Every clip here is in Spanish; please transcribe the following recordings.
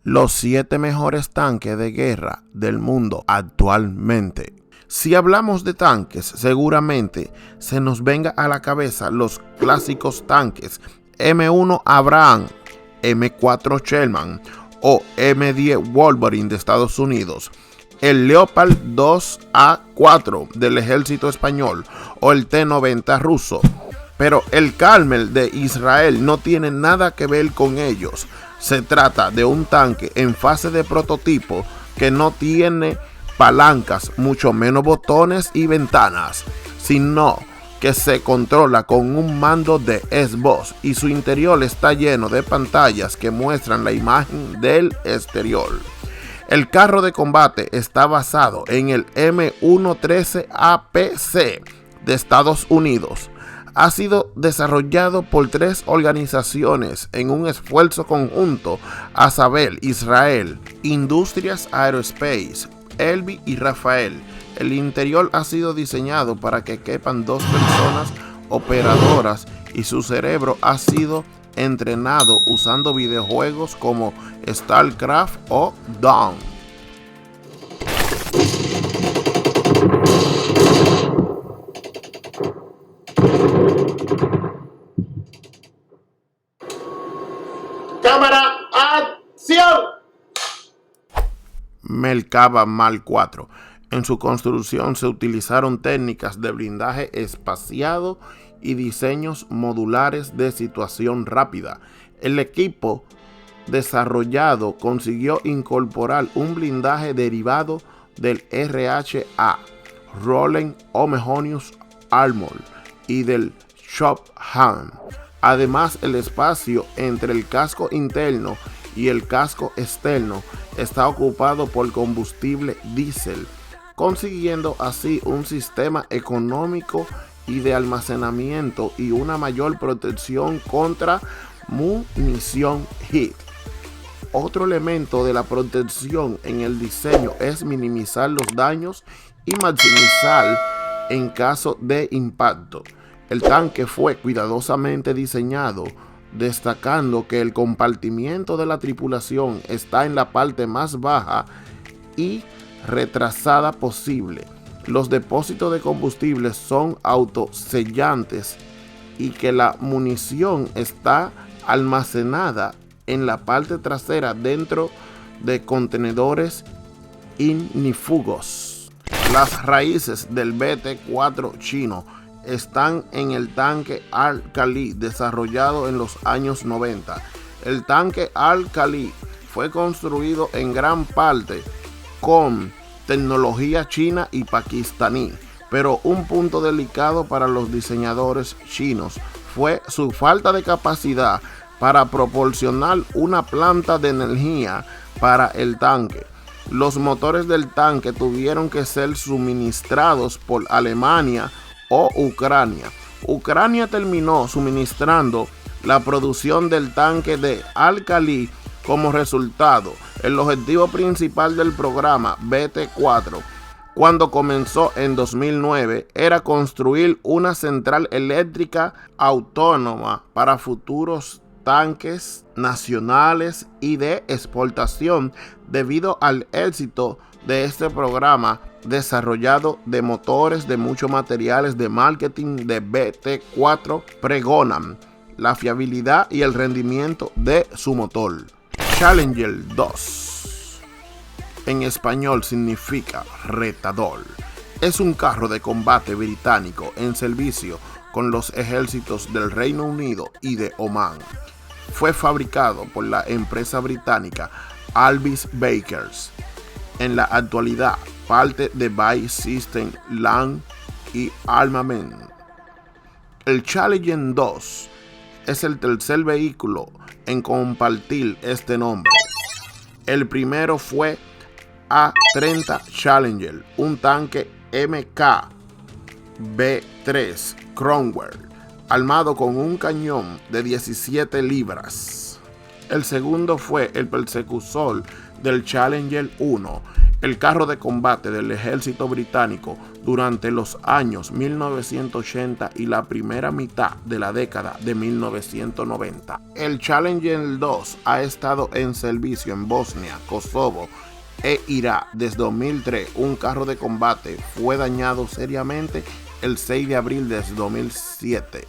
los 7 mejores tanques de guerra del mundo actualmente. Si hablamos de tanques, seguramente se nos venga a la cabeza los clásicos tanques M1 Abrams, M4 Sherman o M10 Wolverine de Estados Unidos, el Leopard 2A4 del ejército español o el T-90 ruso. Pero el Carmel de Israel no tiene nada que ver con ellos. Se trata de un tanque en fase de prototipo que no tiene palancas, mucho menos botones y ventanas, sino que se controla con un mando de Xbox y su interior está lleno de pantallas que muestran la imagen del exterior. El carro de combate está basado en el M113 APC de Estados Unidos. Ha sido desarrollado por 3 organizaciones en un esfuerzo conjunto, a saber, Israel, Industrias Aerospace, Elbit y Rafael. El interior ha sido diseñado para que quepan 2 personas operadoras y su cerebro ha sido entrenado usando videojuegos como StarCraft o Dawn. ¡Cámara, acción! Merkava Mark IV. En su construcción se utilizaron técnicas de blindaje espaciado y diseños modulares de situación rápida. El equipo desarrollado consiguió incorporar un blindaje derivado del RHA, Rolling Homogeneous Armor, y del Shopham. Además, el espacio entre el casco interno y el casco externo está ocupado por combustible diésel, consiguiendo así un sistema económico y de almacenamiento y una mayor protección contra munición hit. Otro elemento de la protección en el diseño es minimizar los daños y maximizar en caso de impacto. El tanque fue cuidadosamente diseñado, destacando que el compartimiento de la tripulación está en la parte más baja y retrasada posible. Los depósitos de combustible son autosellantes y que la munición está almacenada en la parte trasera dentro de contenedores ignífugos. Las raíces del BT-4 chino están en el tanque Al-Khali desarrollado en los años 90. El tanque Al-Khali fue construido en gran parte con tecnología china y pakistaní, pero un punto delicado para los diseñadores chinos fue su falta de capacidad para proporcionar una planta de energía para el tanque. Los motores del tanque tuvieron que ser suministrados por Alemania o Ucrania. Ucrania terminó suministrando la producción del tanque de Al-Khali. Como resultado, el objetivo principal del programa BT-4, cuando comenzó en 2009, era construir una central eléctrica autónoma para futuros tanques nacionales y de exportación. Debido al éxito de este programa desarrollado de motores de muchos materiales de marketing de BT-4 pregonan la fiabilidad y el rendimiento de su motor. Challenger 2 en español significa retador. Es un carro de combate británico en servicio con los ejércitos del Reino Unido y de Omán. Fue fabricado por la empresa británica Alvis Bakers. En la actualidad, parte de BAE Systems Land y Armament. El Challenger 2 es el tercer vehículo en compartir este nombre. El primero fue A-30 Challenger, un tanque MK-B3 Cromwell, armado con un cañón de 17 libras. El segundo fue el persecutor del Challenger 1, el carro de combate del ejército británico durante los años 1980 y la primera mitad de la década de 1990. El Challenger 2 ha estado en servicio en Bosnia, Kosovo e Irak desde 2003. Un carro de combate fue dañado seriamente el 6 de abril de 2007.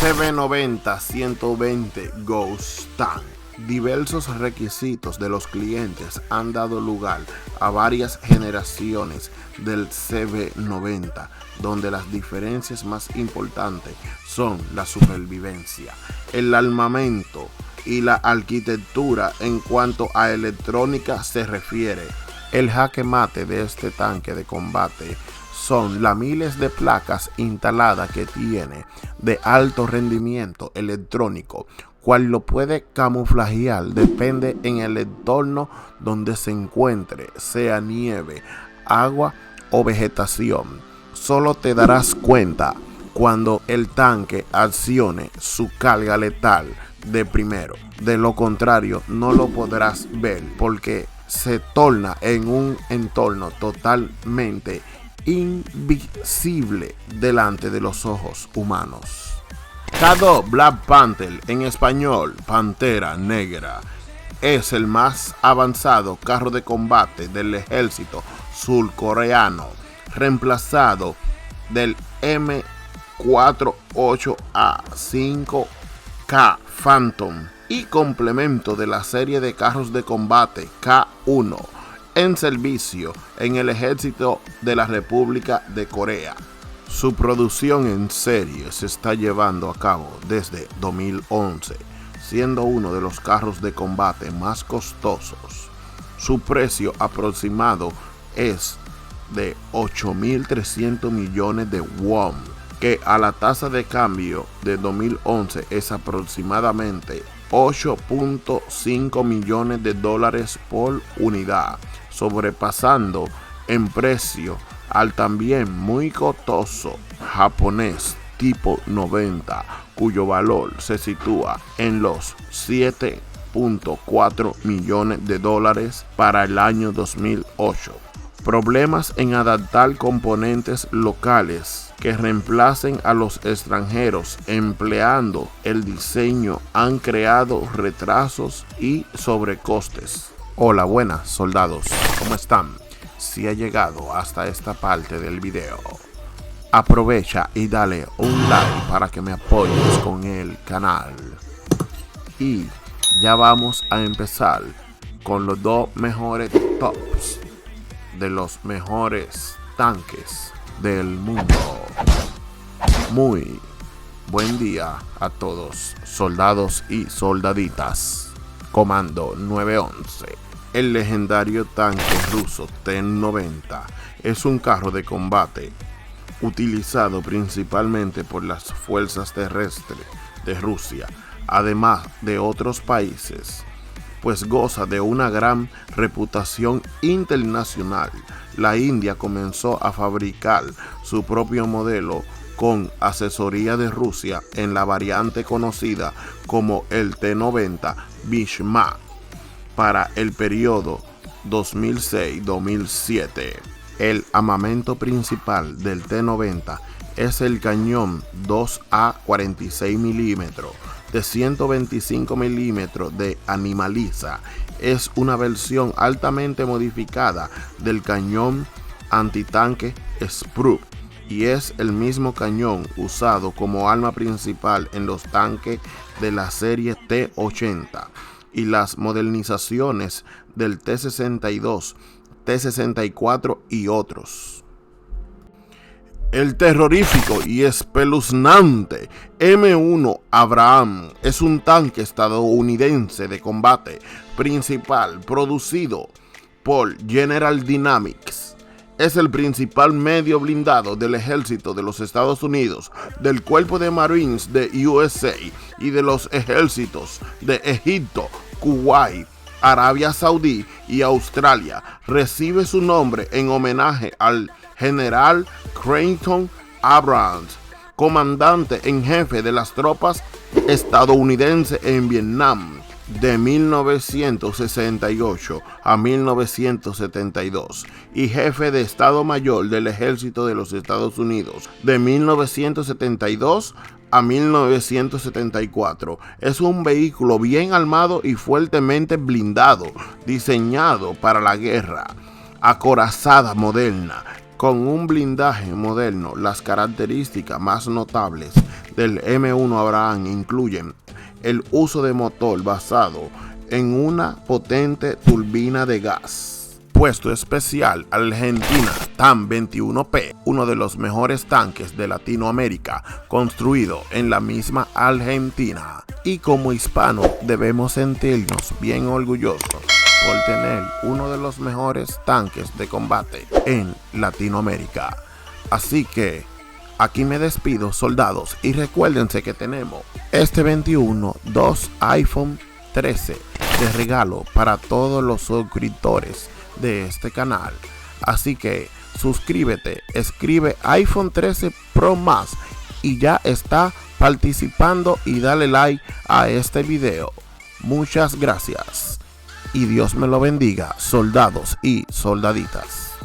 CB90-120 Ghost Tank. Diversos requisitos de los clientes han dado lugar a varias generaciones del CB90, donde las diferencias más importantes son la supervivencia, el armamento y la arquitectura en cuanto a electrónica se refiere. El jaque mate de este tanque de combate son las miles de placas instaladas que tiene de alto rendimiento electrónico, cual lo puede camuflajear depende en el entorno donde se encuentre, sea nieve, agua o vegetación. Solo te darás cuenta cuando el tanque accione su carga letal de primero. De lo contrario, no lo podrás ver porque se torna en un entorno totalmente invisible delante de los ojos humanos. K2 Black Panther, en español Pantera Negra, es el más avanzado carro de combate del ejército surcoreano, reemplazado del M48A5K Phantom y complemento de la serie de carros de combate K1 en servicio en el ejército de la República de Corea. Su producción en serie se está llevando a cabo desde 2011, siendo uno de los carros de combate más costosos. Su precio aproximado es de 8.300 millones de won, que a la tasa de cambio de 2011 es aproximadamente 8.5 millones de dólares por unidad, sobrepasando en precio al también muy costoso japonés tipo 90, cuyo valor se sitúa en los 7.4 millones de dólares para el año 2008. Problemas en adaptar componentes locales que reemplacen a los extranjeros empleando el diseño han creado retrasos y sobrecostes. Hola, buenas soldados, ¿cómo están? Si ha llegado hasta esta parte del video, aprovecha y dale un like para que me apoyes con el canal. Y ya vamos a empezar con los dos mejores tops de los mejores tanques del mundo. Muy buen día a todos, soldados y soldaditas. Comando 911. El legendario tanque ruso T-90 es un carro de combate utilizado principalmente por las fuerzas terrestres de Rusia, además de otros países, pues goza de una gran reputación internacional. La India comenzó a fabricar su propio modelo con asesoría de Rusia en la variante conocida como el T-90 Bhishma para el periodo 2006-2007. El armamento principal del T-90 es el cañón 2A 46 mm de 125 mm de Animaliza. Es una versión altamente modificada del cañón antitanque Sprut y es el mismo cañón usado como arma principal en los tanques de la serie T-80 y las modernizaciones del T-62, T-64 y otros. El terrorífico y espeluznante M1 Abraham es un tanque estadounidense de combate principal producido por General Dynamics. Es el principal medio blindado del ejército de los Estados Unidos, del cuerpo de Marines de USA y de los ejércitos de Egipto, Kuwait, Arabia Saudí y Australia. Recibe su nombre en homenaje al general Creighton Abrams, comandante en jefe de las tropas estadounidenses en Vietnam. de 1968 a 1972 y jefe de Estado Mayor del Ejército de los Estados Unidos de 1972 a 1974. Es un vehículo bien armado y fuertemente blindado, diseñado para la guerra. Acorazada moderna, con un blindaje moderno. Las características más notables del M1 Abraham incluyen el uso de motor basado en una potente turbina de gas. Puesto especial Argentina TAM 21P, uno de los mejores tanques de Latinoamérica, construido en la misma Argentina. Y como hispanos debemos sentirnos bien orgullosos por tener uno de los mejores tanques de combate en Latinoamérica. Así que aquí me despido, soldados, y recuérdense que tenemos este 21 dos iPhone 13 de regalo para todos los suscriptores de este canal. Así que suscríbete, escribe iPhone 13 Pro Max y ya está participando, y dale like a este video. Muchas gracias y Dios me lo bendiga, soldados y soldaditas.